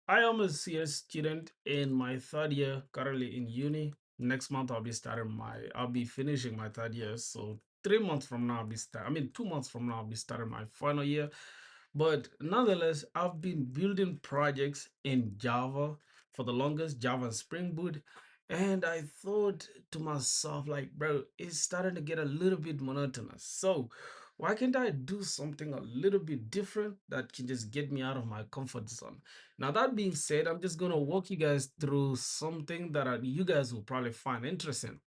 I am a CS student in my third year, currently in uni. Next month I'll be finishing my third year. So 3 months from now I'll be start. I mean 2 months from now I'll be starting my final year. But nonetheless, I've been building projects in Java for the longest, Java and Spring Boot. And I thought to myself, like, bro, it's starting to get a little bit monotonous. So why can't I do something a little bit different that can just get me out of my comfort zone? Now, that being said, I'm just going to walk you guys through something that you guys will probably find interesting.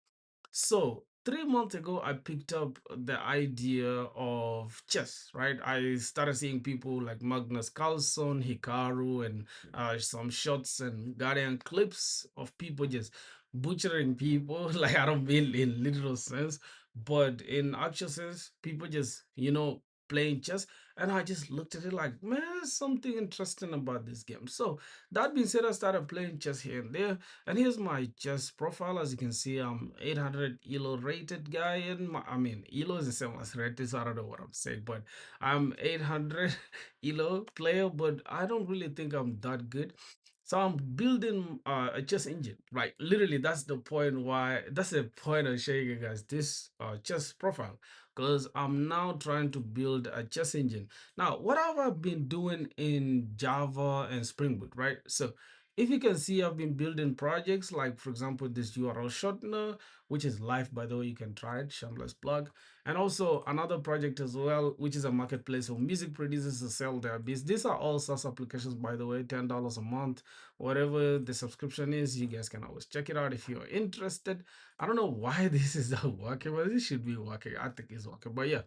So 3 months ago, I picked up the idea of chess, right? I started seeing people like Magnus Carlsen, Hikaru, and some shots and Guardian clips of people just butchering people. Like, I don't mean in literal sense, but in actual sense, people just, playing chess. And I just looked at it like, man, there's something interesting about this game. So, that being said, I started playing chess here and there. And here's my chess profile. As you can see, I'm 800 ELO rated guy. I mean, ELO is the same as rated, so I don't know what I'm saying, but I'm 800 ELO player, but I don't really think I'm that good. So I'm building a chess engine, right? Literally, that's the point of showing you guys this chess profile, because I'm now trying to build a chess engine. Now, what have I been doing in Java and Spring Boot, right? So if you can see, I've been building projects like, for example, this URL shortener, which is live, by the way, you can try it, shameless plug. And also another project as well, which is a marketplace for music producers to sell their beats. These are all SaaS applications, by the way, $10 a month, whatever the subscription is, you guys can always check it out if you're interested. I don't know why this is not working, but this should be working. I think it's working. But yeah,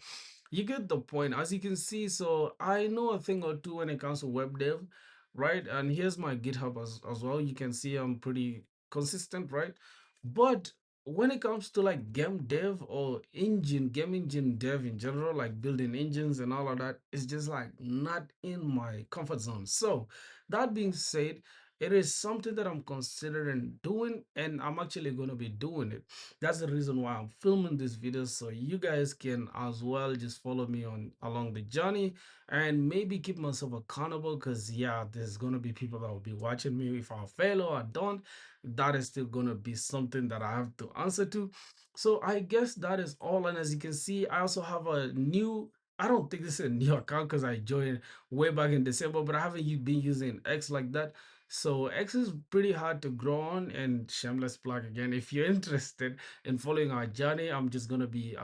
you get the point. As you can see, so I know a thing or two when it comes to web dev, right? And here's my GitHub as well. You can see I'm pretty consistent, right? But when it comes to like game dev or game engine dev in general, like building engines and all of that, it's just like not in my comfort zone. So that being said, it is something that I'm considering doing, and I'm actually going to be doing it. That's the reason why I'm filming this video, so you guys can as well just follow me on along the journey and maybe keep myself accountable, because yeah, there's gonna be people that will be watching me. If I fail or I don't, that is still gonna be something that I have to answer to. So I guess that is all. And as you can see, I also have a new, I don't think this is a new account because I joined way back in December, but I haven't been using X like that. So X is pretty hard to grow on. And shameless plug again, if you're interested in following our journey, I'm just gonna be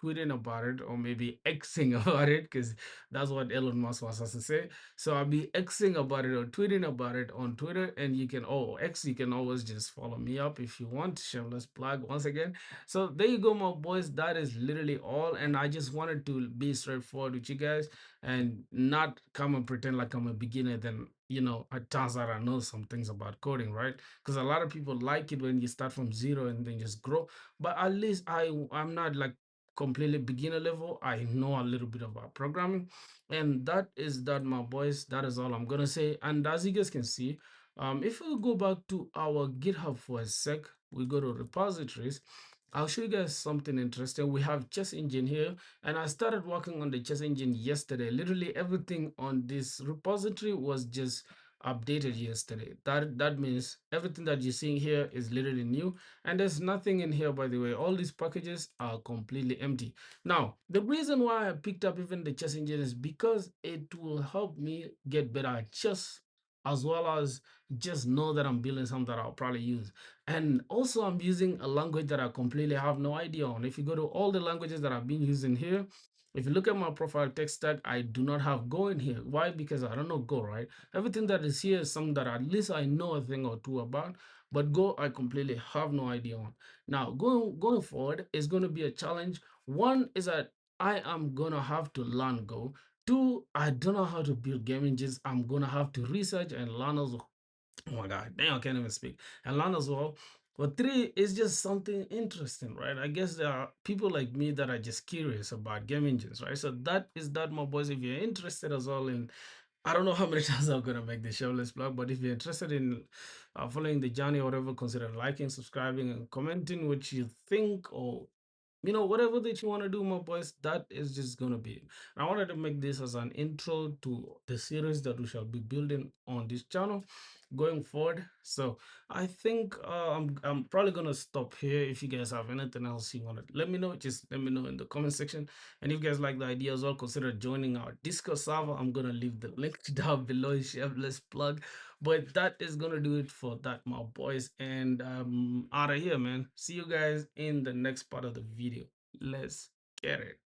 tweeting about it, or maybe Xing about it, because that's what Elon Musk wants us to say. So I'll be Xing about it or tweeting about it on Twitter. And you can, you can always just follow me up if you want. Shameless plug once again. So there you go, my boys. That is literally all. And I just wanted to be straightforward with you guys and not come and pretend like I'm a beginner. Then, it turns out I know some things about coding, right? Because a lot of people like it when you start from zero and then just grow. But at least I'm not like completely beginner level. I know a little bit about programming. And that is that, my boys. That is all I'm gonna say. And as you guys can see, if we go back to our GitHub for a sec, we go to repositories. I'll show you guys something interesting. We have chess engine here, and I started working on the chess engine yesterday. Literally everything on this repository was just updated yesterday. That means everything that you're seeing here is literally new, and there's nothing in here, by the way. All these packages are completely empty. Now, the reason why I picked up even the chess engine is because it will help me get better at chess, as well as just know that I'm building something that I'll probably use. And also, I'm using a language that I completely have no idea on. If you go to all the languages that I've been using here, if you look at my profile tech stack, I do not have Go in here. Why? Because I don't know Go, right? Everything that is here is something that at least I know a thing or two about, but Go, I completely have no idea on. Now, going forward is going to be a challenge. One is that I am going to have to learn Go. Two, I don't know how to build game engines. I'm going to have to research and learn as well. Oh my God, damn, I can't even speak. And learn as well. But three is just something interesting, right? I guess there are people like me that are just curious about game engines, right? So that is that, my boys. If you're interested as well in, I don't know how many times I'm gonna make the show, let's plug, but if you're interested in following the journey or whatever, consider liking, subscribing, and commenting what you think or whatever that you want to do, my boys, that is just gonna be it. I wanted to make this as an intro to the series that we shall be building on this channel going forward. So I think I'm probably gonna stop here. If you guys have anything else you want to let me know, just let me know in the comment section. And if you guys like the idea as well, consider joining our Discord server. I'm gonna leave the link down below. Shameless plug. But that is gonna do it for that, my boys. And out of here, man. See you guys in the next part of the video. Let's get it.